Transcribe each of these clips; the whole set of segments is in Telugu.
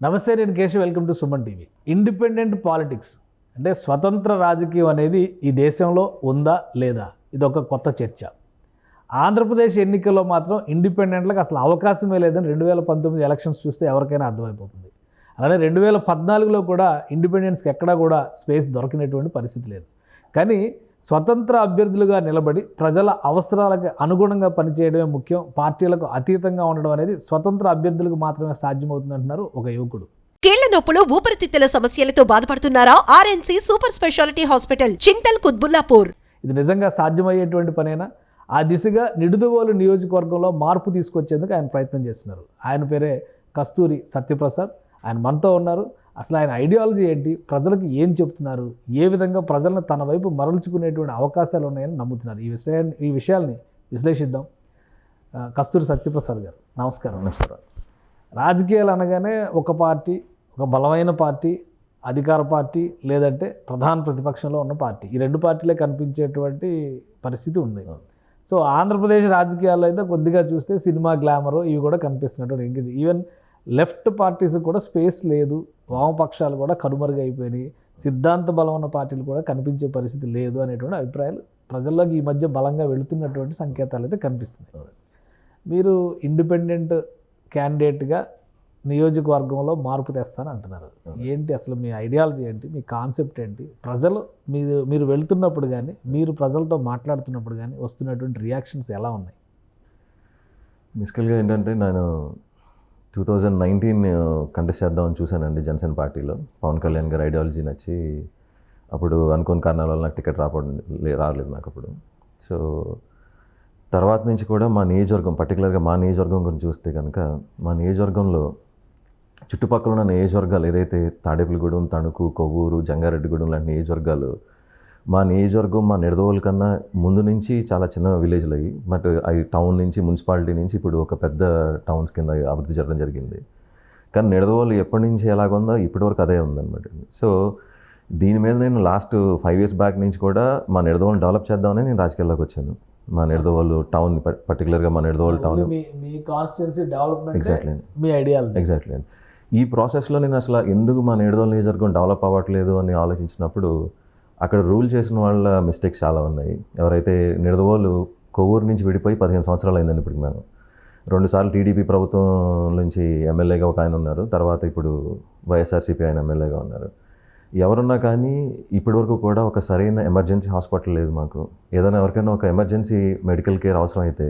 నమస్తే, నేను Keshav. Welcome to Suman TV. Independent politics అంటే స్వతంత్ర రాజకీయం అనేది ఈ దేశంలో ఉందా లేదా, ఇది ఒక కొత్త చర్చ. ఆంధ్రప్రదేశ్ ఎన్నికల్లో మాత్రం ఇండిపెండెంట్లకు అసలు అవకాశమే లేదని 2019 ఎలక్షన్స్ చూస్తే ఎవరికైనా అర్థమైపోతుంది. అలానే 2014లో కూడా ఇండిపెండెన్స్కి ఎక్కడా కూడా స్పేస్ దొరకినటువంటి పరిస్థితి లేదు. కానీ స్వతంత్ర అభ్యర్థులుగా నిలబడి ప్రజల అవసరాలకు అనుగుణంగా పనిచేయడమే ముఖ్యం, పార్టీలకు అతీతంగా ఉండడం అనేది స్వతంత్ర అభ్యర్థులకు మాత్రమే సాధ్యమవుతుందంటున్నారు ఒక యువకుడు. కీళ్ల నొప్పులు, ఊపిరితిత్తుల సమస్యలతో బాధపడుతున్నారా? RNC super speciality hospital, Chintal Quthbullapur. ఇది నిజంగా సాధ్యమయ్యేటువంటి పనేనా? ఆ దిశగా నిడుదవోలు నియోజకవర్గంలో మార్పు తీసుకొచ్చేందుకు ఆయన ప్రయత్నం చేస్తున్నారు. ఆయన పేరే కస్తూరి సత్యప్రసాద్. ఆయన మనతో ఉన్నారు. అసలు ఆయన ఐడియాలజీ ఏంటి, ప్రజలకు ఏం చెప్తున్నారు, ఏ విధంగా ప్రజలను తన వైపు మరల్చుకునేటువంటి అవకాశాలు ఉన్నాయని నమ్ముతున్నారు, ఈ విషయాల్ని విశ్లేషిద్దాం. కస్తూరి సత్యప్రసాద్ గారు, నమస్కారం. నమస్కారం. రాజకీయాలు అనగానే ఒక పార్టీ, ఒక బలమైన పార్టీ, అధికార పార్టీ, లేదంటే ప్రధాన ప్రతిపక్షంలో ఉన్న పార్టీ, ఈ రెండు పార్టీలే కనిపించేటువంటి పరిస్థితి ఉంది. సో ఆంధ్రప్రదేశ్ రాజకీయాల్లో అయితే కొద్దిగా చూస్తే సినిమా గ్లామరు ఇవి కూడా కనిపిస్తున్నట్టు, ఈవెన్ లెఫ్ట్ పార్టీస్ కూడా స్పేస్ లేదు, వామపక్షాలు కూడా కనుమరుగైపోయినాయి, సిద్ధాంత బలం ఉన్న పార్టీలు కూడా కనిపించే పరిస్థితి లేదు అనేటువంటి అభిప్రాయాలు ప్రజల్లోకి ఈ మధ్య బలంగా వెళుతున్నటువంటి సంకేతాలు అయితే కనిపిస్తున్నాయి. మీరు ఇండిపెండెంట్ క్యాండిడేట్గా నియోజకవర్గంలో మార్పు తెస్తాను అంటున్నారు. ఏంటి అసలు మీ ఐడియాలజీ ఏంటి, మీ కాన్సెప్ట్ ఏంటి? ప్రజలు మీరు వెళుతున్నప్పుడు కానీ, మీరు ప్రజలతో మాట్లాడుతున్నప్పుడు కానీ వస్తున్నటువంటి రియాక్షన్స్ ఎలా ఉన్నాయి? బేసికల్గా ఏంటంటే, నేను 2019 కంటెస్ట్ చేద్దామని చూశానండి జనసేన పార్టీలో. పవన్ కళ్యాణ్ గారి ఐడియాలజీ నచ్చి అప్పుడు అనుకోని కారణాల వల్ల నాకు టికెట్ రాలేదు నాకు అప్పుడు. సో తర్వాత నుంచి కూడా మా నియోజకవర్గం, పర్టికులర్గా మా నియోజకవర్గం గురించి చూస్తే కనుక, మా నియోజకవర్గంలో చుట్టుపక్కల ఉన్న నియోజకవర్గాలు ఏదైతే తాడేపల్లిగూడెం, తణుకు, కొవ్వూరు, జంగారెడ్డిగూడెం లాంటి నియోజకవర్గాలు, మా నియోజకవర్గం మా నిడదవోలు కన్నా ముందు నుంచి చాలా చిన్న విలేజ్లు అయ్యి, బట్ అవి టౌన్ నుంచి, మున్సిపాలిటీ నుంచి ఇప్పుడు ఒక పెద్ద టౌన్స్ కింద అభివృద్ధి జరగడం జరిగింది. కానీ నిడదవోలు ఎప్పటి నుంచి ఎలాగుందో ఇప్పటివరకు అదే ఉందన్నమాట. సో దీని మీద నేను లాస్ట్ 5 years బ్యాక్ నుంచి కూడా మా నిడదవోలు డెవలప్ చేద్దామని నేను రాజకీయాల్లోకి వచ్చాను. మా నిడదవోలు టౌన్, పర్టికులర్గా మా నిడదవోలు టౌన్, మీ కాన్స్టిట్యున్సీ డెవలప్మెంట్, ఎగ్జాక్ట్లీ మీ ఐడియాలజీ. ఎగ్జాక్ట్లీ అండి. ఈ ప్రాసెస్లో నేను అసలు ఎందుకు మా నిడదవోలు నియోజకవర్గం డెవలప్ అవ్వట్లేదు అని ఆలోచించినప్పుడు, అక్కడ రూల్ చేసిన వాళ్ళ మిస్టేక్స్ చాలా ఉన్నాయి. ఎవరైతే నిడదవోలు కొవ్వూరు నుంచి విడిపోయి 15 సంవత్సరాలు అయిందండి. ఇప్పుడు మేము 2 సార్లు టీడీపీ ప్రభుత్వం నుంచి ఎమ్మెల్యేగా ఒక ఆయన ఉన్నారు, తర్వాత ఇప్పుడు వైఎస్ఆర్సీపీ ఆయన ఎమ్మెల్యేగా ఉన్నారు. ఎవరున్నా కానీ ఇప్పటివరకు కూడా ఒక సరైన ఎమర్జెన్సీ హాస్పిటల్ లేదు మాకు. ఏదైనా ఎవరికైనా ఒక ఎమర్జెన్సీ మెడికల్ కేర్ అవసరం అయితే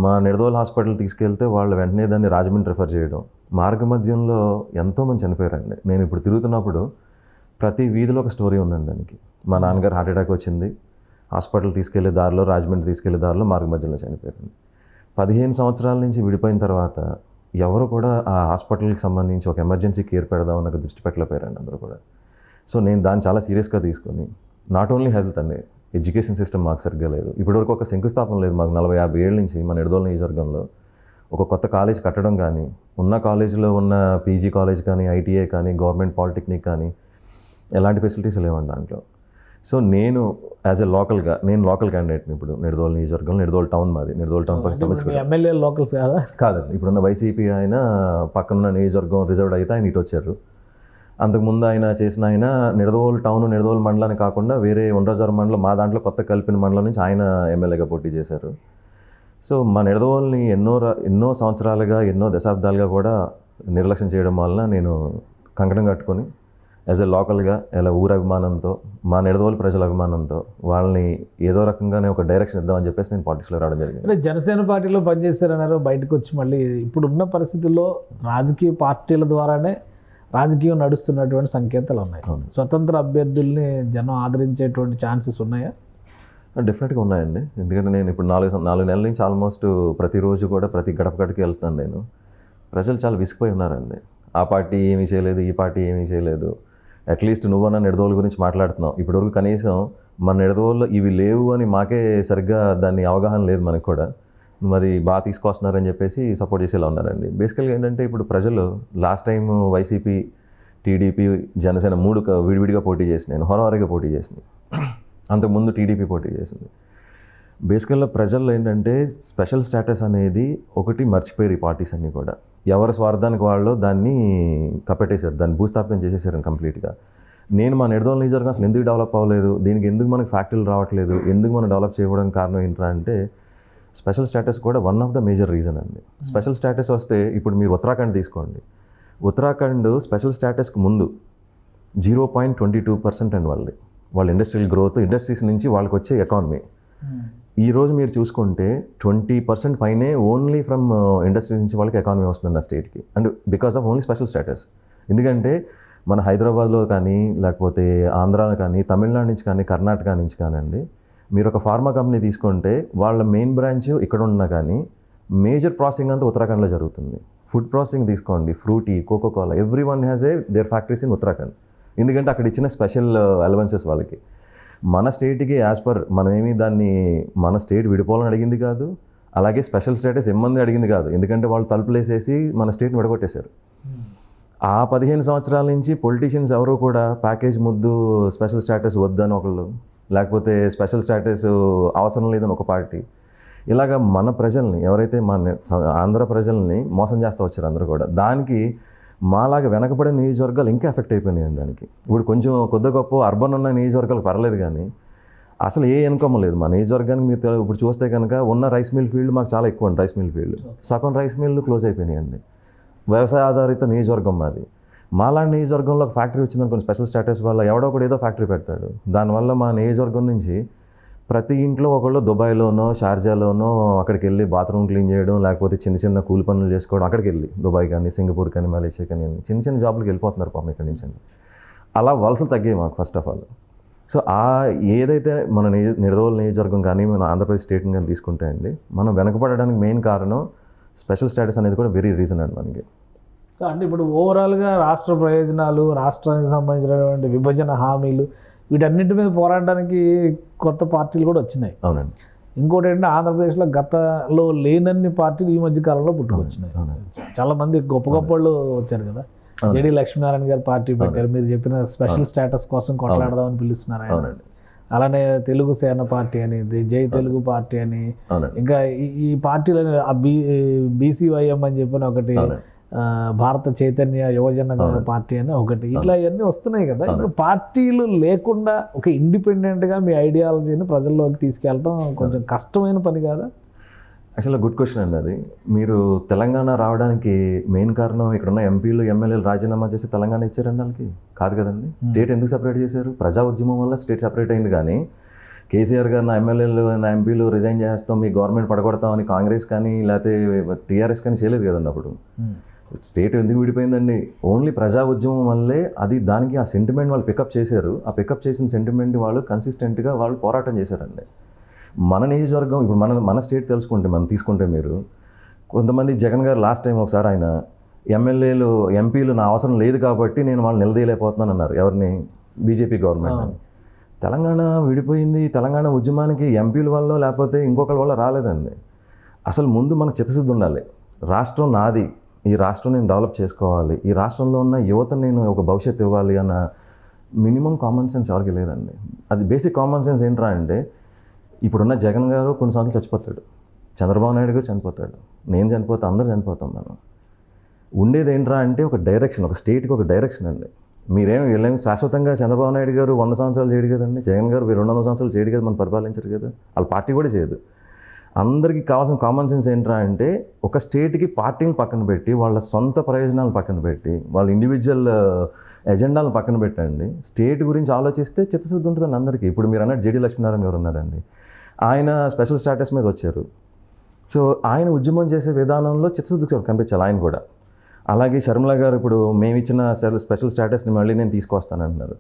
మా నిడదవోలు హాస్పిటల్ తీసుకెళ్తే వాళ్ళు వెంటనే దాన్ని రాజమండ్రి రిఫర్ చేయడం. మార్గ మధ్యంలో ఎంతోమంది చనిపోయారండి. నేను ఇప్పుడు తిరుగుతున్నప్పుడు ప్రతి వీధిలో ఒక స్టోరీ ఉందండి దానికి. మా నాన్నగారు హార్ట్ అటాక్ వచ్చింది, హాస్పిటల్ తీసుకెళ్లే దారిలో, రాజమండ్రి తీసుకెళ్లే దారిలో మార్గ మధ్యలో చనిపోయారండి. 15 సంవత్సరాల నుంచి విడిపోయిన తర్వాత ఎవరు కూడా ఆ హాస్పిటల్కి సంబంధించి ఒక ఎమర్జెన్సీ కేర్ పెడదామని నాకు దృష్టి పెట్టలేకపోయారండి అందరూ కూడా. సో నేను దాన్ని చాలా సీరియస్గా తీసుకొని, నాట్ ఓన్లీ హెల్త్ అండి, ఎడ్యుకేషన్ సిస్టమ్ మాకు సరిగ్గా లేదు. ఇప్పటివరకు ఒక శంకుస్థాపన లేదు మాకు. 40-50 ఏళ్ళ నుంచి మన నిడదవోలు నియోజకవర్గంలో ఒక కొత్త కాలేజ్ కట్టడం కానీ, ఉన్న కాలేజీలో ఉన్న పీజీ కాలేజ్ కానీ, ఐటీఐ కానీ, గవర్నమెంట్ పాలిటెక్నిక్ కానీ ఎలాంటి ఫెసిలిటీస్ లేవండి దాంట్లో. సో నేను యాజ్ ఎ లోకల్గా, నేను లోకల్ క్యాండిడేట్ని ఇప్పుడు నిడదవోలు నియోజకవర్గం, నిడదవోలు టౌన్ మాది. నిడదవోలు టౌన్ పక్కన సమస్య ఎమ్మెల్యే లోకల్స్ కాదండి. ఇప్పుడున్న వైసీపీ ఆయన పక్కనున్న నియోజకవర్గం రిజర్వ్డ్ అయితే ఆయన ఇటు వచ్చారు. అంతకుముందు ఆయన చేసిన నిడదవోలు టౌన్, నిడదవోలు మండలాన్ని కాకుండా వేరే ఉండ్రాజవరం మండలం, మా దాంట్లో కొత్త కలిపిన మండలం నుంచి ఆయన ఎమ్మెల్యేగా పోటీ చేశారు. సో మా నిడదవోలుని ఎన్నో సంవత్సరాలుగా, ఎన్నో దశాబ్దాలుగా కూడా నిర్లక్ష్యం చేయడం వలన నేను కంకణం కట్టుకొని యాజ్ ఎ లోకల్గా, ఇలా ఊరు అభిమానంతో, మా నిడదవోలు ప్రజల అభిమానంతో వాళ్ళని ఏదో రకంగానే ఒక డైరెక్షన్ ఇద్దామని చెప్పేసి నేను పాలిటిక్స్లో రావడం జరిగింది. అంటే జనసేన పార్టీలో పనిచేస్తారన్నారు, బయటకు వచ్చి మళ్ళీ ఇప్పుడున్న పరిస్థితుల్లో రాజకీయ పార్టీల ద్వారానే రాజకీయం నడుస్తున్నటువంటి సంకేతాలు ఉన్నాయి. స్వతంత్ర అభ్యర్థుల్ని జనం ఆదరించేటువంటి ఛాన్సెస్ ఉన్నాయా? డెఫినెట్గా ఉన్నాయండి. ఎందుకంటే నేను ఇప్పుడు 4 నెలల నుంచి ఆల్మోస్ట్ ప్రతిరోజు కూడా ప్రతి గడప గడపకి వెళ్తాను నేను. ప్రజలు చాలా విసిగిపోయి ఉన్నారండి. ఆ పార్టీ ఏమీ చేయలేదు, ఈ పార్టీ ఏమీ చేయలేదు. అట్లీస్ట్ నువ్వన్నా నిడదవోలు గురించి మాట్లాడుతున్నావు, ఇప్పటివరకు కనీసం మన నిడదవోలులో ఇవి లేవు అని మాకే సరిగ్గా దాన్ని అవగాహన లేదు మనకు కూడా. నువ్వు అది బాగా తీసుకొస్తున్నారని చెప్పేసి సపోర్ట్ చేసేలా ఉన్నారండి. బేసికల్గా ఏంటంటే, ఇప్పుడు ప్రజలు last time YCP, TDP, Janasena 3 విడివిడిగా పోటీ చేసినాయి, హోరాహోరీగా పోటీ చేసినాయి. అంతకుముందు టీడీపీ పోటీ చేసింది. బేసికల్గా ప్రజల్లో ఏంటంటే స్పెషల్ స్టేటస్ అనేది ఒకటి మర్చిపోయారు ఈ పార్టీస్ అన్నీ కూడా. ఎవరి స్వార్థానికి వాళ్ళు దాన్ని కప్పెట్టేశారు, దాన్ని భూస్థాపితం చేసేసారు కంప్లీట్గా. నేను మా నిడదవోలు నియోజకవర్గం అసలు ఎందుకు డెవలప్ అవ్వలేదు, దీనికి ఎందుకు మనకి ఫ్యాక్టరీలు రావట్లేదు, ఎందుకు మనం డెవలప్ చేయడానికి కారణం ఏంటంటే అంటే స్పెషల్ స్టేటస్ కూడా one of the major reason అండి. స్పెషల్ స్టేటస్ వస్తే ఇప్పుడు మీరు ఉత్తరాఖండ్ తీసుకోండి. ఉత్తరాఖండ్ స్పెషల్ స్టేటస్కి ముందు 0.22% అండి వాళ్ళ ఇండస్ట్రియల్ గ్రోత్, ఇండస్ట్రీస్ నుంచి వాళ్ళకి వచ్చే ఎకానమీ. ఈరోజు మీరు చూసుకుంటే 20% పైనే ఓన్లీ ఫ్రమ్ ఇండస్ట్రీ నుంచి వాళ్ళకి ఎకానమీ వస్తుంది ఆ స్టేట్కి, and because of only special status. ఎందుకంటే మన హైదరాబాద్లో కానీ లేకపోతే ఆంధ్రాలో కానీ తమిళనాడు నుంచి కానీ కర్ణాటక నుంచి కానివ్వండి, మీరు ఒక ఫార్మా కంపెనీ తీసుకుంటే వాళ్ళ మెయిన్ బ్రాంచ్ ఇక్కడ ఉన్నా కానీ మేజర్ ప్రాసెసింగ్ అంతా ఉత్తరాఖండ్లో జరుగుతుంది. ఫుడ్ ప్రాసెసింగ్ తీసుకోండి, Frooti, Coca Cola, every one has their factories in Uttarakhand. ఎందుకంటే అక్కడ ఇచ్చిన స్పెషల్ అలవెన్సెస్ వాళ్ళకి. మన స్టేట్కి యాజ్ పర్ మనమేమి దాన్ని మన స్టేట్ విడిపోవాలని అడిగింది కాదు, అలాగే స్పెషల్ స్టేటస్ ఇమ్మంది అడిగింది కాదు. ఎందుకంటే వాళ్ళు తలుపులేసేసి మన స్టేట్ని విడగొట్టేశారు. ఆ 15 సంవత్సరాల నుంచి పొలిటీషియన్స్ ఎవరు కూడా ప్యాకేజ్ ముద్దు స్పెషల్ స్టేటస్ వద్దని ఒకళ్ళు, లేకపోతే స్పెషల్ స్టేటస్ అవసరం లేదని ఒక పార్టీ, ఇలాగ మన ప్రజల్ని ఎవరైతే మన ఆంధ్ర ప్రజల్ని మోసం చేస్తూ వచ్చారు అందరూ కూడా. దానికి మాలాగా వెనకబడిన నియోజకవర్గాలు ఇంకా ఎఫెక్ట్ అయిపోయినాయి దానికి. ఇప్పుడు కొంచెం కొద్ది గొప్ప అర్బన్ ఉన్న నియోజకవర్గాలు పర్లేదు, కానీ అసలు ఏ ఇన్కమ్ లేదు మా నియోజకవర్గానికి. మీరు ఇప్పుడు చూస్తే కనుక ఉన్న రైస్ మిల్ ఫీల్డ్ మాకు చాలా ఎక్కువ అండి. రైస్ మిల్ ఫీల్డ్ సగం రైస్ మిల్లు క్లోజ్ అయిపోయినాయండి. వ్యవసాయ ఆధారిత నియోజకవర్గం మాది. మాలాంటి నియోజకవర్గంలో ఒక ఫ్యాక్టరీ వచ్చిందనుకోండి స్పెషల్ స్టేటస్ వల్ల, ఎవడో ఒకటి ఏదో ఫ్యాక్టరీ పెడతాడు. దానివల్ల మా నియోజకవర్గం నుంచి ప్రతి ఇంట్లో ఒకళ్ళు దుబాయ్లోనో షార్జాలోనో అక్కడికి వెళ్ళి బాత్రూమ్ క్లీన్ చేయడం, లేకపోతే చిన్న చిన్న కూలి పనులు చేసుకోవడం, అక్కడికి వెళ్ళి దుబాయ్ కానీ సింగపూర్ కానీ మలేషియా కానీ చిన్న చిన్న జాబ్లకు వెళ్ళిపోతున్నారు పాపం ఇక్కడి నుంచి. అలా వలసలు తగ్గాయి మాకు ఫస్ట్ ఆఫ్ ఆల్. సో ఏదైతే మన నిడదవోలు నియోజకవర్గం కానీ మన ఆంధ్రప్రదేశ్ స్టేట్ని కానీ తీసుకుంటే అండి, మనం వెనకబడడానికి మెయిన్ కారణం స్పెషల్ స్టేటస్ అనేది కూడా వెరీ రీజన్ అండి మనకి. సో అంటే ఇప్పుడు ఓవరాల్గా రాష్ట్ర ప్రయోజనాలు, రాష్ట్రానికి సంబంధించినటువంటి విభజన హామీలు, వీటన్నిటి మీద పోరాడడానికి కొత్త పార్టీలు కూడా వచ్చినాయి. అవునండి. ఇంకోటి ఏంటంటే ఆంధ్రప్రదేశ్లో గతంలో లేనన్ని పార్టీలు ఈ మధ్య కాలంలో పుట్టుకొచ్చినాయి. చాలా మంది గొప్ప గొప్ప వాళ్ళు వచ్చారు కదా. జేడీ లక్ష్మీనారాయణ గారు పార్టీ పెట్టారు, మీరు చెప్పిన స్పెషల్ స్టేటస్ కోసం కొట్లాడదామని పిలుస్తున్నారు ఆయన. అలానే తెలుగు సేన పార్టీ అని, జై తెలుగు పార్టీ అని, ఇంకా ఈ పార్టీలని బీసీవైఎం అని చెప్పిన ఒకటి, భారత చైతన్య యువజన పార్టీ అని ఒకటి, ఇట్లా ఇవన్నీ వస్తున్నాయి కదా. ఇప్పుడు పార్టీలు లేకుండా ఒక ఇండిపెండెంట్గా మీ ఐడియాలజీని ప్రజల్లోకి తీసుకెళ్ళడం కొంచెం కష్టమైన పని కాదా? యాక్చువల్గా గుడ్ క్వశ్చన్ అండి అది. మీరు తెలంగాణ రావడానికి మెయిన్ కారణం ఇక్కడున్న ఎంపీలు ఎమ్మెల్యేలు రాజీనామా చేసి తెలంగాణ ఇచ్చారండి వాళ్ళకి? కాదు కదండి. స్టేట్ ఎందుకు సపరేట్ చేశారు? ప్రజా ఉద్యమం వల్ల స్టేట్ సపరేట్ అయింది. కానీ కేసీఆర్ గారు నా ఎమ్మెల్యేలు నా ఎంపీలు రిజైన్ చేస్తాం, మీ గవర్నమెంట్ పడగొడతామని కాంగ్రెస్ కానీ లేకపోతే టీఆర్ఎస్ కానీ చేయలేదు కదండి. అప్పుడు స్టేట్ ఎందుకు విడిపోయిందండి? ఓన్లీ ప్రజా ఉద్యమం వల్లే అది. దానికి ఆ సెంటిమెంట్ వాళ్ళు పికప్ చేశారు. ఆ పికప్ చేసిన సెంటిమెంట్ వాళ్ళు కన్సిస్టెంట్గా వాళ్ళు పోరాటం చేశారండి. మన నియోజకవర్గం ఇప్పుడు మన స్టేట్ తెలుసుకుంటే మనం తీసుకుంటే, మీరు కొంతమంది జగన్ గారు లాస్ట్ టైం ఒకసారి ఆయన ఎంపీలు నా అవసరం లేదు కాబట్టి నేను వాళ్ళు నిలదీయలేకపోతున్నాను అన్నారు. ఎవరిని? BJP government. తెలంగాణ విడిపోయింది, తెలంగాణ ఉద్యమానికి ఎంపీల వల్ల లేకపోతే ఇంకొకరి వల్ల రాలేదండి. అసలు ముందు మనకు చిత్తశుద్ధి ఉండాలి. రాష్ట్రం నాది, ఈ రాష్ట్రం నేను డెవలప్ చేసుకోవాలి, ఈ రాష్ట్రంలో ఉన్న యువత నేను ఒక భవిష్యత్తు ఇవ్వాలి అన్న మినిమం కామన్ సెన్స్ ఎవరికి లేదండి. అది బేసిక్ కామన్ సెన్స్ ఏంట్రా అంటే, ఇప్పుడున్న జగన్ గారు కొన్ని సంవత్సరాలు చచ్చిపోతాడు, చంద్రబాబు నాయుడు గారు చనిపోతాడు, నేను చనిపోతా, అందరూ చనిపోతాం. మనం ఉండేది ఏంట్రా అంటే ఒక డైరెక్షన్, ఒక స్టేట్కి ఒక డైరెక్షన్ అండి. వీళ్ళేమి శాశ్వతంగా చంద్రబాబు నాయుడు గారు 100 సంవత్సరాలు చేయడు కదండి, జగన్ గారు 200 సంవత్సరాలు చేయడు కదా, మనం పరిపాలించరు కదా, వాళ్ళ పార్టీ కూడా చేయదు. అందరికీ కావాల్సిన కామన్ సెన్స్ ఏంట్రా అంటే, ఒక స్టేట్కి పార్టీని పక్కన పెట్టి, వాళ్ళ సొంత ప్రయోజనాలు పక్కన పెట్టి, వాళ్ళ ఇండివిజువల్ ఎజెండాలను పక్కన పెట్టండి, స్టేట్ గురించి ఆలోచిస్తే చిత్తశుద్ధి ఉంటుందండి అందరికీ. ఇప్పుడు మీరు అన్నట్టు జేడీ లక్ష్మీనారాయణ గారు ఉన్నారండి, ఆయన స్పెషల్ స్టేటస్ మీద వచ్చారు. సో ఆయన ఉద్యమం చేసే విధానంలో చిత్తశుద్ధి కనిపించాలి ఆయన కూడా. అలాగే షర్మిల గారు ఇప్పుడు మేము ఇచ్చిన స్పెషల్ స్టేటస్ని మళ్ళీ నేను తీసుకొస్తానంటున్నారు.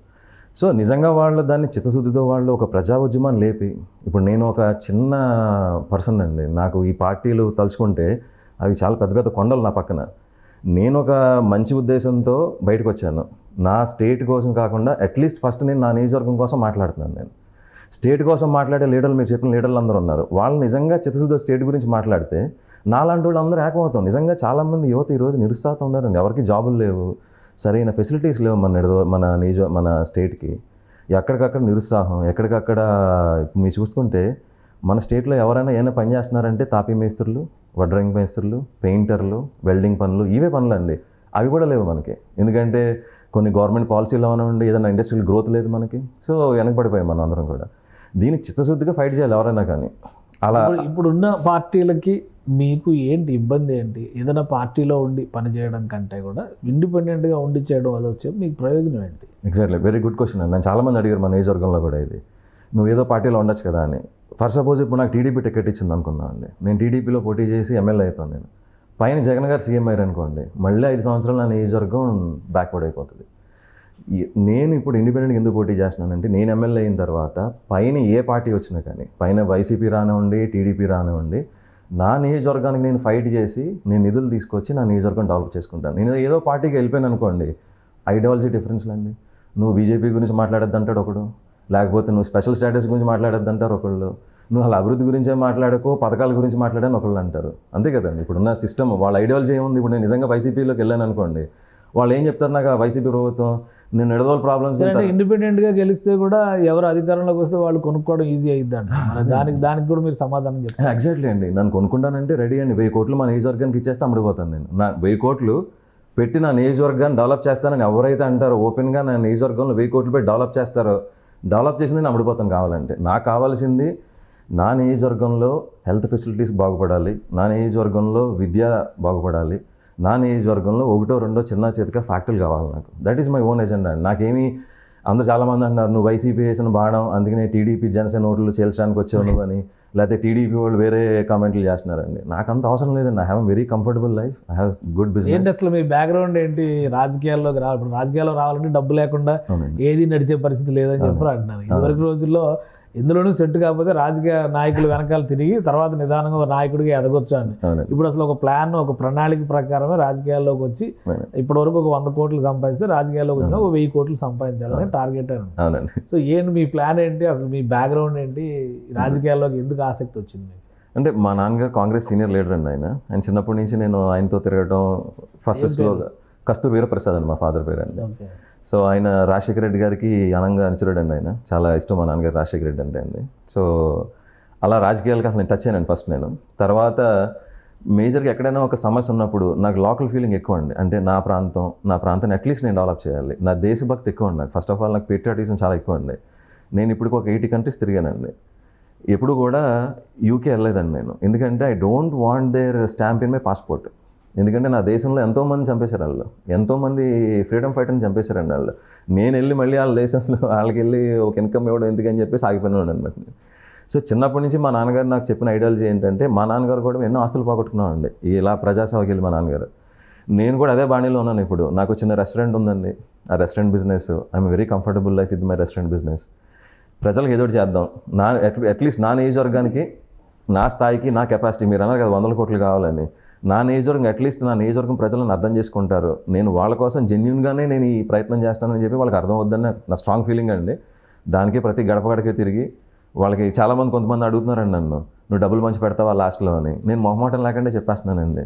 సో నిజంగా వాళ్ళు దాన్ని చిత్తశుద్ధితో వాళ్ళు ఒక ప్రజా ఉద్యమాన్ని లేపి, ఇప్పుడు నేను ఒక చిన్న పర్సన్ అండి, నాకు ఈ పార్టీలు తలుచుకుంటే అవి చాలా పెద్ద పెద్ద కొండలు నా పక్కన. నేను ఒక మంచి ఉద్దేశంతో బయటకు వచ్చాను. నా స్టేట్ కోసం కాకుండా అట్లీస్ట్ ఫస్ట్ నేను నా నియోజకవర్గం కోసం మాట్లాడుతున్నాను. నేను స్టేట్ కోసం మాట్లాడే లీడర్లు, మీరు చెప్పిన లీడర్లు అందరూ ఉన్నారు, వాళ్ళు నిజంగా చిత్తశుద్ధ స్టేట్ గురించి మాట్లాడితే నాలాంటి వాళ్ళు అందరూ ఏకమవుతాం. నిజంగా చాలామంది యువత ఈరోజు నిరుత్సాహంతో ఉన్నారండి, ఎవరికి జాబులు లేవు, సరైన ఫెసిలిటీస్ లేవు మన స్టేట్కి. ఎక్కడికక్కడ నిరుత్సాహం, ఎక్కడికక్కడ మీరు చూసుకుంటే మన స్టేట్లో ఎవరైనా ఏమైనా పని చేస్తున్నారంటే తాపీ మేస్త్రులు, వడ్రంగి మేస్త్రులు, పెయింటర్లు, వెల్డింగ్ పనులు, ఇవే పనులు అండి. అవి కూడా లేవు మనకి. ఎందుకంటే కొన్ని గవర్నమెంట్ పాలసీలు అవనండి, ఏదైనా ఇండస్ట్రియల్ గ్రోత్ లేదు మనకి. సో వెనకబడిపోయాం మనం అందరం కూడా. దీనికి చిత్తశుద్ధిగా ఫైట్ చేయాలి ఎవరైనా కానీ. అలా ఇప్పుడున్న పార్టీలకి మీకు ఏంటి ఇబ్బంది ఏంటి? ఏదైనా పార్టీలో ఉండి పనిచేయడం కంటే కూడా ఇండిపెండెంట్గా ఉండి చేయడం వల్ల వచ్చే మీకు ప్రయోజనం ఏంటి? ఎగ్జాక్ట్లీ, వెరీ గుడ్ క్వశ్చన్ అండి. నేను చాలామంది అడిగారు మన నియోజకవర్గంలో కూడా ఇది, నువ్వు ఏదో పార్టీలో ఉండొచ్చు కదా అని. ఫర్ సపోజ్ ఇప్పుడు నాకు టీడీపీ టికెట్ ఇచ్చింది అనుకుందాం అండి, నేను టీడీపీలో పోటీ చేసి ఎమ్మెల్యే అవుతాను. నేను పైన జగన్ గారు సీఎం అయ్యారు అనుకోండి, మళ్ళీ 5 సంవత్సరాలు నా నియోజకవర్గం బ్యాక్వర్డ్ అయిపోతుంది. నేను ఇప్పుడు ఇండిపెండెంట్గా ఎందుకు పోటీ చేస్తున్నానంటే, నేను ఎమ్మెల్యే అయిన తర్వాత పైన ఏ పార్టీ వచ్చినా కానీ, పైన వైసీపీ రానివ్వండి, టీడీపీ రానివ్వండి, నా నియోజకవర్గానికి నేను ఫైట్ చేసి నేను నిధులు తీసుకొచ్చి నా నియోజకవర్గం డెవలప్ చేసుకుంటాను. నేను ఏదో పార్టీకి వెళ్ళిపోయాను అనుకోండి, ఐడియాలజీ డిఫరెన్స్లు అండి. నువ్వు బీజేపీ గురించి మాట్లాడద్దు అంటాడు ఒకడు, లేకపోతే నువ్వు స్పెషల్ స్టేటస్ గురించి మాట్లాడద్దు అంటారు ఒకళ్ళు, నువ్వు అలా అభివృద్ధి గురించే మాట్లాడకో పథకాల గురించి మాట్లాడని ఒకళ్ళు అంటారు. అంతే కదండి ఇప్పుడున్న సిస్టమ్. వాళ్ళ ఐడియాలజీ ఏముంది? ఇప్పుడు నేను నిజంగా వైసీపీలోకి వెళ్ళాను అనుకోండి, వాళ్ళు ఏం చెప్తారు నాకు, వైసీపీ ప్రభుత్వం నేను నిడదోలు ప్రాబ్లమ్స్. ఇండిపెండెంట్గా గెలిస్తే కూడా ఎవరు అధికారంలోకి వస్తే వాళ్ళు కొనుక్కోవడం ఈజీ అయ్యిద్ది అంట. దానికి కూడా మీరు సమాధానం చెప్తారు. ఎగ్జాక్ట్లీ అండి, నన్ను కొనుక్కుంటానంటే రెడీ అండి. 1000 కోట్లు మా నియోజకవర్గానికి ఇచ్చేస్తే అమ్ముడిపోతాను నేను. నా 1000 కోట్లు పెట్టి నా నియోజకవర్గాన్ని డెవలప్ చేస్తానని ఎవరైతే అంటారో, ఓపెన్గా నా నియోజకవర్గంలో 1000 కోట్లు పెట్టి డెవలప్ చేస్తారో, డెవలప్ చేసింది నేను అమ్ముడిపోతాను కావాలంటే. నాకు కావాల్సింది నా నియోజకవర్గంలో హెల్త్ ఫెసిలిటీస్ బాగుపడాలి, నా నియోజకవర్గంలో విద్య బాగుపడాలి, నా నియోజకవర్గంలో 1-2 చిన్న చేతిగా ఫ్యాక్టరీలు కావాలి నాకు. That is my own agenda అండి. నాకేమీ అందరూ చాలామంది అంటున్నారు నువ్వు వైసీపీ వేసిన బాణం అందుకనే టీడీపీ జనసేన ఓట్లు చేల్చడానికి వచ్చావు నువ్వు అని, లేకపోతే టీడీపీ వాళ్ళు వేరే కామెంట్లు చేస్తున్నారండి. నాకు అంత అవసరం లేదండి. I have very comfortable life, I have good business. ఏంటి అసలు మీ బ్యాక్గ్రౌండ్ ఏంటి? రాజకీయాల్లోకి రావాలి, రాజకీయాల్లో రావాలంటే డబ్బు లేకుండా ఏది నడిచే పరిస్థితి లేదని చెప్పి అంటున్నారు. ఇదివరకు రోజుల్లో ఎందులోనూ సెట్ కాకపోతే రాజకీయ నాయకులు వెనకాల తిరిగి తర్వాత నిదానంగా ఒక నాయకుడిగా ఎదగొచ్చు అని. ఇప్పుడు అసలు ఒక ప్లాన్, ఒక ప్రణాళిక ప్రకారమే రాజకీయాల్లోకి వచ్చి ఇప్పటి వరకు ఒక 100 కోట్లు సంపాదిస్తే రాజకీయాల్లోకి వచ్చినా ఒక 1000 కోట్లు సంపాదించాలని టార్గెట్ అని. సో ఏంటి మీ ప్లాన్ ఏంటి? అసలు మీ బ్యాక్గ్రౌండ్ ఏంటి? రాజకీయాల్లోకి ఎందుకు ఆసక్తి వచ్చింది? అంటే మా నాన్నగారు కాంగ్రెస్ సీనియర్ లీడర్ అండి. ఆయన చిన్నప్పటి నుంచి నేను ఆయనతో తిరగడం, ఫస్ట్ స్లోగా కస్తూరి వీరప్రసాద్ అని మా ఫాదర్ పేరు అండి. సో ఆయన రాజశేఖర రెడ్డి గారికి అనంగా అనుచరుడు అండి. ఆయన చాలా ఇష్టం మా నాన్నగారు రాజశేఖర రెడ్డి అంటే అండి. సో అలా రాజకీయాలకు అసలు నేను టచ్ అయ్యాను ఫస్ట్ నేను. తర్వాత మేజర్గా ఎక్కడైనా ఒక సమస్య ఉన్నప్పుడు నాకు లోకల్ ఫీలింగ్ ఎక్కువ అండి. అంటే నా ప్రాంతాన్ని అట్లీస్ట్ నేను డెవలప్ చేయాలి. నా దేశభక్తి ఎక్కువ అండి. నాకు ఫస్ట్ ఆఫ్ ఆల్ నాకు పేట్రియాటిజం చాలా ఎక్కువ అండి. నేను ఇప్పుడు ఒక 80 కంట్రీస్ తిరిగానండి. ఎప్పుడు కూడా యూకే వెళ్ళలేదండి నేను. ఎందుకంటే I don't want there stamp in my passport. ఎందుకంటే నా దేశంలో ఎంతోమంది చంపేశారు వాళ్ళు, ఎంతోమంది ఫ్రీడమ్ ఫైటర్ని చంపేశారండి వాళ్ళు. నేను వెళ్ళి మళ్ళీ వాళ్ళ దేశంలో వాళ్ళకి వెళ్ళి ఒక ఇన్కమ్ ఇవ్వడం ఎందుకని చెప్పేసి ఆగిపోయినాడు అనమాట. సో చిన్నప్పటి నుంచి మా నాన్నగారు నాకు చెప్పిన ఐడియాలజీ ఏంటంటే, మా నాన్నగారు కూడా ఎన్నో ఆస్తులు పోగొట్టుకున్నామండి ఇలా ప్రజాసేవకి వెళ్ళి మా నాన్నగారు. నేను కూడా అదే బాణీలో ఉన్నాను ఇప్పుడు. నాకు చిన్న రెస్టారెంట్ ఉందండి. ఆ restaurant business I'm very comfortable life with my restaurant business. ప్రజలకు ఏదో చేద్దాం, అట్లీస్ట్ నా నియోజకవర్గానికి, నా స్థాయికి, నా కెపాసిటీ. మీరు అన్నారు కదా 100 కోట్లు కావాలని. నా నియోజకవర్గం అట్లీస్ట్ నా నియోజకవర్గం ప్రజలను అర్థం చేసుకుంటారు, నేను వాళ్ళ కోసం జెన్యూన్గానే నేను ఈ ప్రయత్నం చేస్తానని చెప్పి వాళ్ళకి అర్థం అవుద్దని నా స్ట్రాంగ్ ఫీలింగ్ అండి. దానికి ప్రతి గడప గడకే తిరిగి వాళ్ళకి కొంతమంది అడుగుతున్నారండి నన్ను, నువ్వు డబ్బులు మంచి పెడతావా లాస్ట్లో అని. నేను మొహమాటం లేకుండా చెప్పేస్తున్నానండి,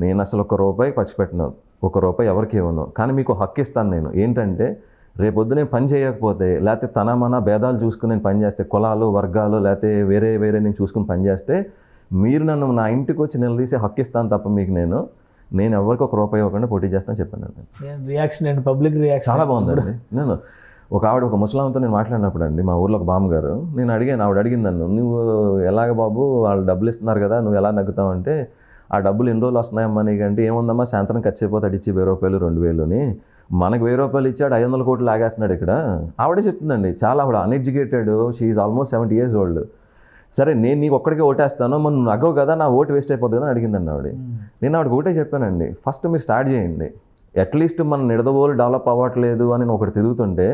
నేను అసలు ₹1 ఖర్చు పెట్టను, ₹1 ఎవరికి ఇవ్వను. కానీ మీకు హక్కు ఇస్తాను నేను. ఏంటంటే రేపొద్దు నేను పని చేయకపోతే, లేకపోతే తన మన భేదాలు చూసుకుని నేను పని చేస్తే, కులాలు వర్గాలు లేకపోతే వేరే నేను చూసుకుని పని చేస్తే, మీరు నన్ను నా ఇంటికి వచ్చి నిలదీసి హక్కు ఇస్తాను తప్ప మీకు నేను ఎవరికి ₹1 ఇవ్వకుండా పోటీ చేస్తానని చెప్పానండి. రియాక్షన్ అండి, పబ్లిక్ రియాక్షన్ చాలా బాగుందండి. నేను ఒక ముసలాంతో నేను మాట్లాడినప్పుడు అండి, మా ఊర్లో ఒక బామ్మగారు, నేను అడిగాను, ఆవిడ అడిగింది నన్ను, నువ్వు ఎలాగ బాబు వాళ్ళు డబ్బులు ఇస్తున్నారు కదా నువ్వు ఎలా నగ్గుతావు అంటే, ఆ డబ్బులు ఎన్ని రోజులు వస్తున్నాయమ్మా నీకంటే, ఏముందమ్మా సాయంత్రం ఖర్చు అయిపోతాడు ఇచ్చి ₹1000 ₹2000 మనకు ₹1000 ఇచ్చాడు 500 కోట్లు లాగేస్తున్నాడు ఇక్కడ. ఆవిడే చెప్తుందండి, చాలా ఆవిడ uneducated, she is almost 70 years old. సరే నేను నీకు ఒక్కడికే ఓటేస్తాను, మనం నువ్వు అగ్గవు కదా, నా ఓటు వేస్ట్ అయిపోతుంది అని అడిగిందండి ఆవిడ. నేను ఆవిడకి ఒకటే చెప్పానండి, ఫస్ట్ మీరు స్టార్ట్ చేయండి. అట్లీస్ట్ మన నిడదవోలు డెవలప్ అవ్వట్లేదు అని నేను ఒకటి తిరుగుతుంటే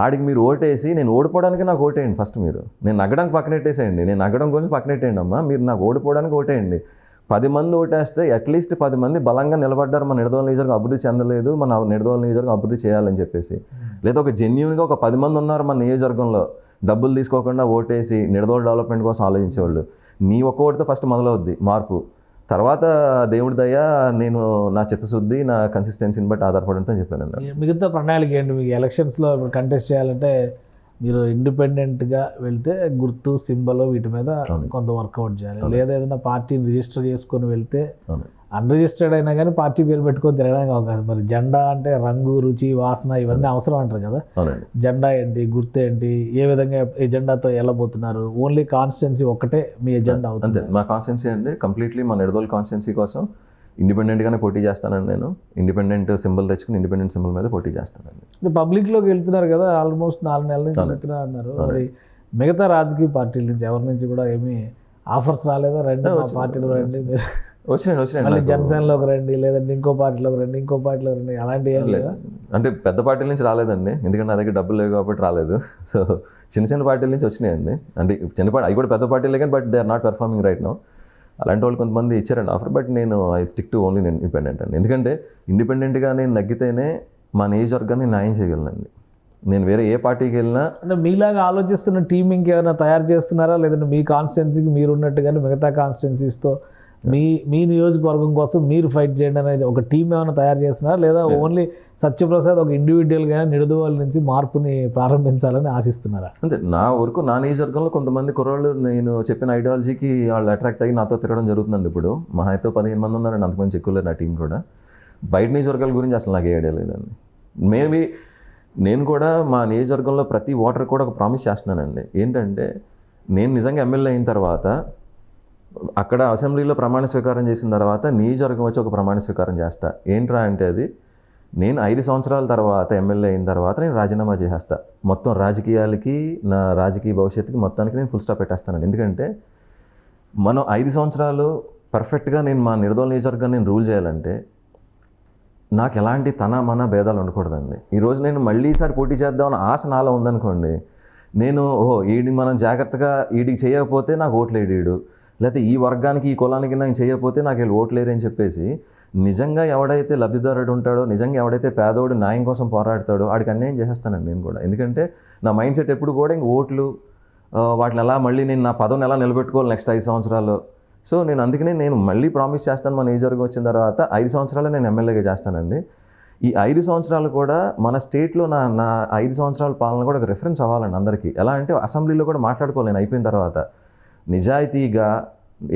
ఆడికి మీరు ఓటేసి, నేను ఓడిపోవడానికి నాకు ఓటేయండి ఫస్ట్. మీరు నేను నగ్గడానికి పక్కనెట్టేసేయండి, నేను నగ్గడం గురించి పక్కనెట్టేయండి అమ్మా, మీరు నాకు ఓడిపోవడానికి ఓటేయండి. 10 మంది ఓటేస్తే అట్లీస్ట్ 10 మంది బలంగా నిలబడ్డారు, మన నిడదవోలు నియోజకవర్గం అభివృద్ధి చెందలేదు, మన నిడదవోలు నియోజకవర్గం అభివృద్ధి చేయాలని చెప్పేసి. లేదా ఒక జెన్యూన్గా ఒక 10 మంది ఉన్నారు మన నియోజకవర్గంలో, డబ్బులు తీసుకోకుండా ఓటేసి నిడదవోలు డెవలప్మెంట్ కోసం ఆలోచించేవాళ్ళు. నీ ఒక్క ఓటుతో ఫస్ట్ మొదలవుద్ది మార్పు. తర్వాత దేవుడి దయ, నేను నా చిత్తశుద్ధి, నా కన్సిస్టెన్సీని బట్టి ఆధారపడంతో చెప్పానండి. మిగతా ప్రణాళిక ఏంటి మీకు? ఎలక్షన్స్లో ఇప్పుడు కంటెస్ట్ చేయాలంటే మీరు ఇండిపెండెంట్గా వెళ్తే గుర్తు సింబల్ వీటి మీద అవును. కొంత వర్కౌట్ చేయాలి. లేదా ఏదైనా పార్టీని రిజిస్టర్ చేసుకొని వెళ్తే అవును. అన్రిజిస్టర్డ్ అయినా కానీ పార్టీ పేరు పెట్టుకొని తిరగడానికి అవకాశం. మరి జెండా అంటే రంగు, రుచి, వాసన ఇవన్నీ అవసరం అంటారు కదా. అవునండి. జెండా ఏంటి, గుర్తు ఏంటి, ఏ విధంగా ఎజెండాతో వెళ్ళబోతున్నారు? ఓన్లీ కాన్స్టిట్యున్సీ ఒక్కటే మీ ఎజెండా అంతే. అవుతుంది. మా కాన్స్టిట్యున్సీ అండి కంప్లీట్లీ మా నిడదవోలు కాన్స్టిట్యున్సీ కోసం ఇండిపెండెంట్గానే పోటీ చేస్తానండి. నేను ఇండిపెండెంట్ సింబల్ తెచ్చుకుని ఇండిపెండెంట్ సింబల్ మీద పోటీ చేస్తానండి. అంటే పబ్లిక్లోకి వెళ్తున్నారు కదా, ఆల్మోస్ట్ 4 నెలల నుంచి వెళ్తున్నారు అన్నారు. మరి మిగతా రాజకీయ పార్టీల నుంచి ఎవరి నుంచి కూడా ఏమీ ఆఫర్స్ రాలేదా? రండి మా పార్టీలో రండి, మీరు వచ్చినాయి మళ్ళీ జనసేనలోకి రండి, లేదంటే ఇంకో పార్టీలోకి రండి, ఇంకో పార్టీలోకి రండి, అలాంటివి ఏం లేదా? అంటే పెద్ద పార్టీల నుంచి రాలేదండి, ఎందుకంటే నా దగ్గర డబ్బులు లేవు కాబట్టి రాలేదు. సో చిన్న చిన్న పార్టీల నుంచి వచ్చినాయండి. అంటే చిన్న పార్టీ అవి కూడా పెద్ద పార్టీలే కానీ but they are not performing right now. అలాంటి వాళ్ళు కొంతమంది ఇచ్చారండి ఆఫర్, బట్ నేను I stick to only independent అండి. ఎందుకంటే ఇండిపెండెంట్గా నేను నగ్గితేనే మా నియోజకవర్గాన్ని న్యాయం చేయగలనండి. నేను వేరే ఏ పార్టీకి వెళ్ళినా అంటే మీలాగా ఆలోచిస్తున్న టీం ఇంకేమైనా తయారు చేస్తున్నారా? లేదంటే మీ కాన్స్టిట్యున్సీకి మీరు ఉన్నట్టుగానే మిగతా కాన్స్టిట్యున్సీస్తో మీ నియోజకవర్గం కోసం మీరు ఫైట్ చేయండి అనేది ఒక టీం ఏమైనా తయారు చేస్తున్నారా? లేదా ఓన్లీ సత్యప్రసాద్ ఒక ఇండివిజువల్గా నిడదవోలు నుంచి మార్పుని ప్రారంభించాలని ఆశిస్తున్నారా? అంతే. నా వరకు నా నియోజకవర్గంలో కొంతమంది కుర్రాళ్ళు నేను చెప్పిన ఐడియాలజీకి వాళ్ళు అట్రాక్ట్ అయ్యి నాతో తిరగడం జరుగుతుందండి. ఇప్పుడు మా అయితే 15 మంది ఉన్నారండి, అంతమంది ఎక్కువ లేదు నా టీం కూడా. బయట నియోజకవర్గాల గురించి అసలు నాకు ఏ ఐడియా లేదండి. మేబీ నేను కూడా మా నియోజకవర్గంలో ప్రతి ఓటర్ కూడా ఒక ప్రామిస్ చేస్తున్నానండి. ఏంటంటే నేను నిజంగా ఎమ్మెల్యే అయిన తర్వాత అక్కడ అసెంబ్లీలో ప్రమాణ స్వీకారం చేసిన తర్వాత నియోజకవర్గం వచ్చి ఒక ప్రమాణ స్వీకారం చేస్తా. ఏంట్రా అంటే అది నేను 5 సంవత్సరాల తర్వాత ఎమ్మెల్యే అయిన తర్వాత నేను రాజీనామా చేసేస్తా. మొత్తం రాజకీయాలకి నా రాజకీయ భవిష్యత్తుకి మొత్తానికి నేను ఫుల్ స్టాప్ పెట్టేస్తానండి. ఎందుకంటే మనం 5 సంవత్సరాలు పర్ఫెక్ట్గా నేను మా నిడదవోలు నియోజకవర్గాన్ని నేను రూల్ చేయాలంటే నాకు ఎలాంటి మన భేదాలు ఉండకూడదండి. ఈరోజు నేను మళ్ళీ ఈసారి పోటీ చేద్దామని ఆశ నాలో ఉందనుకోండి, నేను ఈడిని మనం జాగ్రత్తగా ఈడికి చేయకపోతే నాకు ఓట్లు వేయడు, లేకపోతే ఈ వర్గానికి ఈ కులానికి నేను చేయకపోతే నాకు వీళ్ళు ఓట్లు వేయరు అని చెప్పేసి నిజంగా ఎవడైతే లబ్ధిదారుడు ఉంటాడో, నిజంగా ఎవడైతే పేదోడు న్యాయం కోసం పోరాడతాడో ఆడికి అన్యాయం చేసేస్తానండి నేను కూడా. ఎందుకంటే నా మైండ్ సెట్ ఎప్పుడు కూడా ఇంక ఓట్లు వాటిని ఎలా మళ్ళీ నేను నా పదవిని ఎలా నిలబెట్టుకోవాలి నెక్స్ట్ 5 సంవత్సరాలు. సో నేను అందుకనే నేను మళ్ళీ ప్రామిస్ చేస్తాను, మన నియోజకవర్గం వచ్చిన తర్వాత 5 సంవత్సరాలు నేను ఎమ్మెల్యేగా చేస్తానండి. ఈ 5 సంవత్సరాలు కూడా మన స్టేట్లో నా 5 సంవత్సరాల పాలన కూడా ఒక రిఫరెన్స్ అవ్వాలండి అందరికీ. ఎలా అంటే అసెంబ్లీలో కూడా మాట్లాడుకోవాలి నేను అయిపోయిన తర్వాత. నిజాయితీగా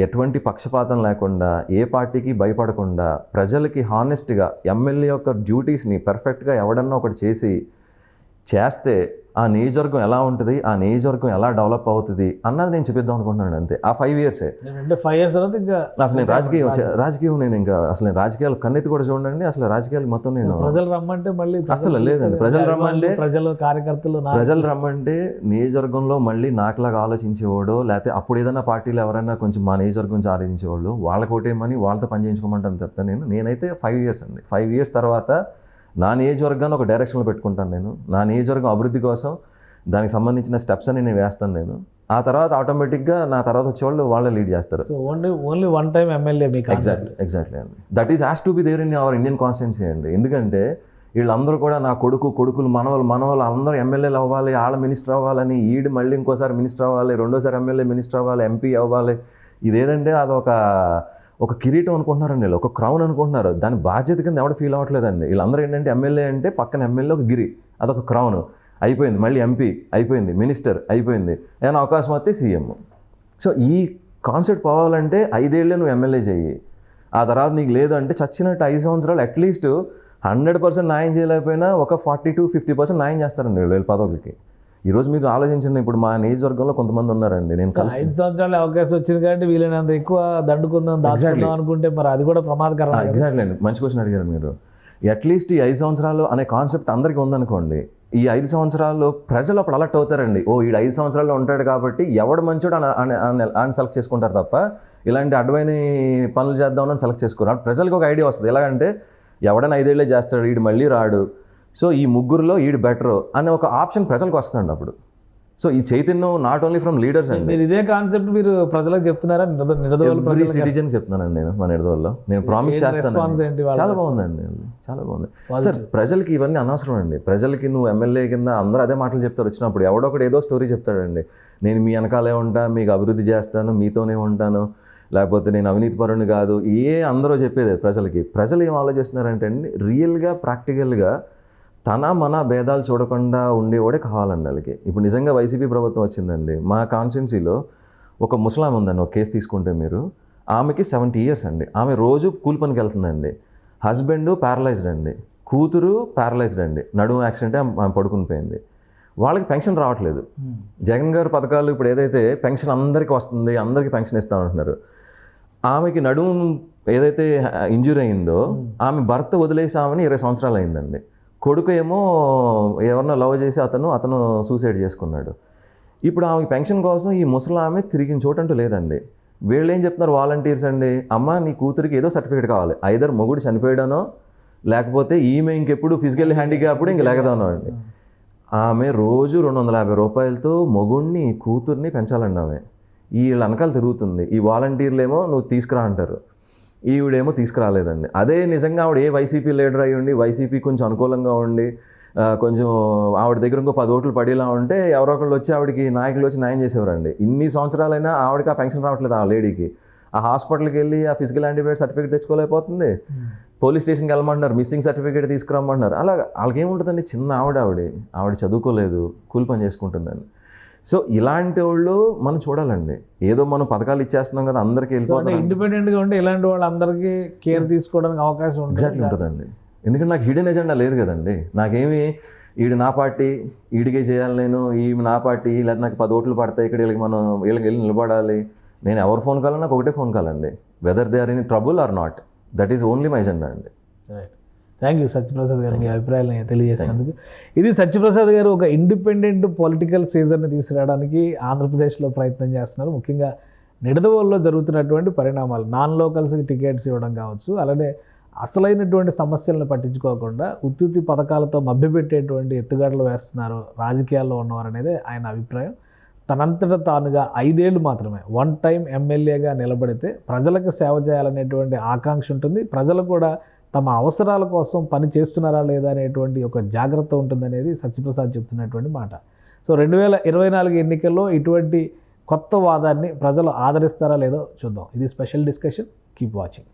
ఎటువంటి పక్షపాతం లేకుండా ఏ పార్టీకి భయపడకుండా ప్రజలకి హానెస్ట్గా ఎమ్మెల్యే యొక్క డ్యూటీస్ని పర్ఫెక్ట్గా ఎవడన్నా ఒకటి చేస్తే ఆ నియోజకవర్గం ఎలా ఉంటుంది, ఆ నియోజకవర్గం ఎలా డెవలప్ అవుతుంది అన్నది నేను చూపిద్దాం అనుకుంటున్నాను. అంతే. ఆ 5 ఇయర్సే. అంటే 5 ఇయర్స్ తర్వాత ఇంకా అసలు నేను రాజకీయం నేను ఇంకా అసలు నేను రాజకీయాలు కన్నెత్తి కూడా చూడండి. అసలు రాజకీయాలు మొత్తం నేను ప్రజలు రమ్మంటే మళ్ళీ అసలు లేదండి. ప్రజలు రమ్మంటే నియోజకవర్గంలో మళ్ళీ నాకులాగా ఆలోచించేవాడు, లేకపోతే అప్పుడు ఏదైనా పార్టీలు ఎవరైనా కొంచెం మా నియోజకవర్గం గురించి ఆలోచించేవాళ్ళు వాళ్ళకి ఓటేయమని వాళ్ళతో పని చేయించుకోమంటాను తప్ప నేనైతే 5 ఇయర్స్ అండి. 5 ఇయర్స్ తర్వాత నా నియోజకవర్గాన్ని ఒక డైరెక్షన్లో పెట్టుకుంటాను నేను. నా నియోజకవర్గం అభివృద్ధి కోసం దానికి సంబంధించిన స్టెప్స్ అని నేను వేస్తాను నేను. ఆ తర్వాత ఆటోమేటిక్గా నా తర్వాత వచ్చేవాళ్ళు వాళ్ళే లీడ్ చేస్తారు. So only one time MLA మీకు. ఎగ్జాక్ట్లీ అండి. That is has to be there in our Indian constituency అండి. ఎందుకంటే వీళ్ళందరూ కూడా నా కొడుకులు మనవాళ్ళు అందరూ ఎమ్మెల్యేలు అవ్వాలి, వాళ్ళ మినిస్టర్ అవ్వాలని, ఈడు మళ్ళీ ఇంకోసారి మినిస్టర్ అవ్వాలి, రెండోసారి ఎమ్మెల్యే మినిస్టర్ అవ్వాలి, ఎంపీ అవ్వాలి. ఇదేదంటే ఒక కిరీటం అనుకుంటున్నారండి వీళ్ళు, ఒక క్రౌన్ అనుకుంటున్నారు. దాని బాధ్యత కింద ఎవడ ఫీల్ అవ్వట్లేదండి. వీళ్ళందరూ ఏంటంటే ఎమ్మెల్యే అంటే పక్కన ఎమ్మెల్యే ఒక గిరి, అదొక క్రౌన్ అయిపోయింది. మళ్ళీ ఎంపీ అయిపోయింది, మినిస్టర్ అయిపోయింది, ఏమైనా అవకాశం వస్తే సీఎం. సో ఈ కాన్సెప్ట్ పోవాలంటే 5 ఏళ్ళే నువ్వు ఎమ్మెల్యే చెయ్యి. ఆ తర్వాత నీకు లేదు అంటే చచ్చినట్టు 5 సంవత్సరాలు అట్లీస్ట్ 100% న్యాయం చేయలేకపోయినా ఒక 40-50% న్యాయం చేస్తారండి వీళ్ళ పదవులకి. ఈరోజు మీరు ఆలోచించండి, ఇప్పుడు మా నియోజకవర్గంలో కొంతమంది ఉన్నారండి, నేను 5 సంవత్సరాలు అవకాశం వచ్చింది కాబట్టి వీళ్ళనంత ఎక్కువ దండుకుందాం దాచుకుందాం అనుకుంటే మరి అది కూడా ప్రమాదకరం. ఎగ్జాక్ట్లీ అండి. మంచి క్వశ్చన్ అడిగారు మీరు. అట్లీస్ట్ ఈ 5 సంవత్సరాలు అనే కాన్సెప్ట్ అందరికీ ఉందనుకోండి, ఈ 5 సంవత్సరాలు ప్రజలు అప్పుడు అలర్ట్ అవుతారండి. ఈడు 5 సంవత్సరాల్లో ఉంటాడు కాబట్టి ఎవడు మంచోడు అని సెలెక్ట్ చేసుకుంటారు తప్ప ఇలాంటి అడ్వైన పనులు చేద్దామని సెలెక్ట్ చేసుకోరు. ప్రజలకు ఒక ఐడియా వస్తుంది, ఎలాగంటే ఎవడైనా 5 ఏళ్ళే చేస్తాడు, వీడు మళ్ళీ రాడు, సో ఈ ముగ్గురులో ఈడు బెటరు అనే ఒక ఆప్షన్ ప్రజలకు వస్తుందండి అప్పుడు. సో ఈ చైతన్యం నాట్ ఓన్లీ ఫ్రమ్ లీడర్స్ అండి. మీరు ఇదే కాన్సెప్ట్ మీరు ప్రజలకు చెప్తున్నారా? నిడదవోలు సిటిజన్ చెప్తున్నానండి నేను. మా నిడదవోల్లో నేను ప్రామిస్ చేస్తాను. చాలా బాగుందండి, చాలా బాగుంది సార్. ప్రజలకి ఇవన్నీ అనవసరం అండి. ప్రజలకి నువ్వు ఎమ్మెల్యే కింద అందరూ అదే మాటలు చెప్తారు. వచ్చినప్పుడు ఎవడొకటి ఏదో స్టోరీ చెప్తాడండి, నేను మీ వెనకాలే ఉంటాను, మీకు అభివృద్ధి చేస్తాను, మీతోనే ఉంటాను, లేకపోతే నేను అవినీతి పరుని కాదు, అందరూ చెప్పేది ప్రజలకి. ప్రజలు ఏం ఆలోచిస్తున్నారంటే అండి, రియల్గా ప్రాక్టికల్గా తన మన భేదాలు చూడకుండా ఉండేవాడే కావాలండి వాళ్ళకి. ఇప్పుడు నిజంగా వైసీపీ ప్రభుత్వం వచ్చిందండి, మా కాన్స్టిట్యున్సీలో ఒక ముసలాం ఉందండి, ఒక కేసు తీసుకుంటే మీరు, ఆమెకి 70 years అండి. ఆమె రోజు కూలి పనికి వెళ్తుందండి. హస్బెండ్ ప్యారలైజ్డ్ అండి, కూతురు ప్యారలైజ్డ్ అండి, నడుము యాక్సిడెంట్ ఆమె పడుకుని పోయింది. వాళ్ళకి పెన్షన్ రావట్లేదు. జగన్ గారి పథకాలు ఇప్పుడు ఏదైతే పెన్షన్ అందరికీ వస్తుంది, అందరికీ పెన్షన్ ఇస్తా ఉంటున్నారు, ఆమెకి నడుము ఏదైతే ఇంజూరీ అయిందో ఆమె భర్త వదిలేసి ఆమెని 20 సంవత్సరాలు అయిందండి. కొడుకు ఏమో ఎవరినో లవ్ చేసి అతను సూసైడ్ చేసుకున్నాడు. ఇప్పుడు ఆమెకి పెన్షన్ కోసం ఈ ముసలి ఆమె తిరిగిన చోటంటూ లేదండి. వీళ్ళు ఏం చెప్తున్నారు వాలంటీర్స్ అండి, అమ్మ నీ కూతురికి ఏదో సర్టిఫికేట్ కావాలి, ఐదర్ మొగుడు చనిపోయాడనో లేకపోతే ఈమె ఇంకెప్పుడు ఫిజికల్ హ్యాండిక్యాప్డ్ ఇంక లేకదానో అండి. ఆమె రోజు 250 రూపాయలతో మొగుడిని కూతుర్ని పెంచాలండి. ఆమె వీళ్ళ వెనకాల తిరుగుతుంది. ఈ వాలంటీర్లు ఏమో నువ్వు తీసుకురా అంటారు, ఈవిడేమో తీసుకురాలేదండి. అదే నిజంగా ఆవిడ ఏ వైసీపీ లీడర్ అయ్యి ఉండి వైసీపీ కొంచెం అనుకూలంగా ఉండి కొంచెం ఆవిడ దగ్గర ఇంకో 10 ఓట్లు పడేలా ఉంటే ఎవరో ఒకళ్ళు వచ్చి ఆవిడకి నాయకులు వచ్చి న్యాయం చేసేవారండి. ఇన్ని సంవత్సరాలైనా ఆవిడకి ఆ పెన్షన్ రావట్లేదు. ఆ లేడీకి ఆ హాస్పిటల్కి వెళ్ళి ఆ ఫిజికల్ హ్యాండిక్యాప్ సర్టిఫికేట్ తెచ్చుకోలేకపోతుంది. పోలీస్ స్టేషన్కి వెళ్ళమంటున్నారు, మిస్సింగ్ సర్టిఫికేట్ తీసుకురమ్మంటున్నారు. అలా వాళ్ళకి ఏముంటుందండి, చిన్న ఆవిడ చదువుకోలేదు, కూలి పని చేసుకుంటుందండి. సో ఇలాంటి వాళ్ళు మనం చూడాలండి. ఏదో మనం పథకాలు ఇచ్చేస్తున్నాం కదా అందరికీ వెళ్ళిపోతాం. ఇండిపెండెంట్గా ఉంటే ఇలాంటి వాళ్ళందరికీ కేర్ తీసుకోవడానికి అవకాశం ఎగ్జాక్ట్లీ ఉంటుందండి. ఎందుకంటే నాకు హిడెన్ ఎజెండా లేదు కదండి. నాకేమి ఈడు నా పార్టీ ఈడికే చేయాలి, నేను ఈమె నా పార్టీ, లేదా నాకు 10 ఓట్లు పడతాయి ఇక్కడ వీళ్ళకి వెళ్ళి నిలబడాలి. నేను ఎవరు ఫోన్ కావాలో నాకు ఒకటే ఫోన్ కాల్ అండి, whether they are in trouble or not. That is only my agenda అండి. థ్యాంక్ యూ సత్యప్రసాద్ గారు మీ అభిప్రాయాలను తెలియజేసినందుకు. ఇది సత్యప్రసాద్ గారు ఒక ఇండిపెండెంట్ పొలిటికల్ సీజన్ని తీసుకురావడానికి ఆంధ్రప్రదేశ్లో ప్రయత్నం చేస్తున్నారు. ముఖ్యంగా నిడదవోలులో జరుగుతున్నటువంటి పరిణామాలు, నాన్ లోకల్స్కి టికెట్స్ ఇవ్వడం కావచ్చు, అలానే అసలైనటువంటి సమస్యలను పట్టించుకోకుండా ఉత్తుత్తి పథకాలతో మభ్యపెట్టేటువంటి ఎత్తుగడలు వేస్తున్నారు రాజకీయాల్లో ఉన్నవారు అనేది ఆయన అభిప్రాయం. తనంతట తానుగా 5 ఏళ్ళు మాత్రమే వన్ టైం ఎమ్మెల్యేగా నిలబడితే ప్రజలకు సేవ చేయాలనేటువంటి ఆకాంక్ష ఉంటుంది. ప్రజలు కూడా తమ అవసరాల కోసం పని చేస్తున్నారా లేదా అనేటువంటి ఒక జాగ్రత్త ఉంటుందనేది సత్యప్రసాద్ చెప్తున్నటువంటి మాట. సో 2024 ఎన్నికల్లో ఇటువంటి కొత్త వాదాన్ని ప్రజలు ఆదరిస్తారా లేదో చూద్దాం. ఇది స్పెషల్ డిస్కషన్. Keep watching.